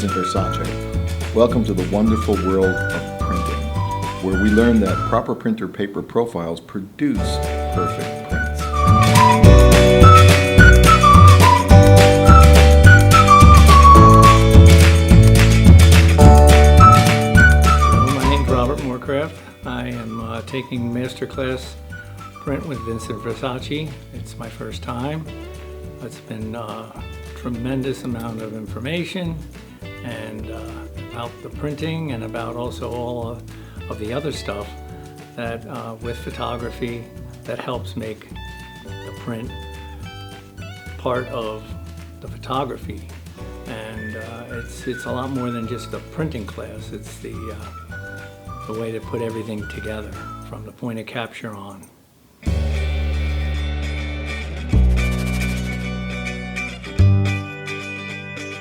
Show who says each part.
Speaker 1: Vincent Versace. Welcome to the wonderful world of printing, where we learn that proper printer paper profiles produce perfect prints.
Speaker 2: My name's Morecraft. I am taking masterclass print with Vincent Versace. It's my first time. It's been a tremendous amount of information and about the printing and about also all of the other stuff that with photography that helps make the print part of the photography. And it's a lot more than just a printing class. It's the way to put everything together from the point of capture on.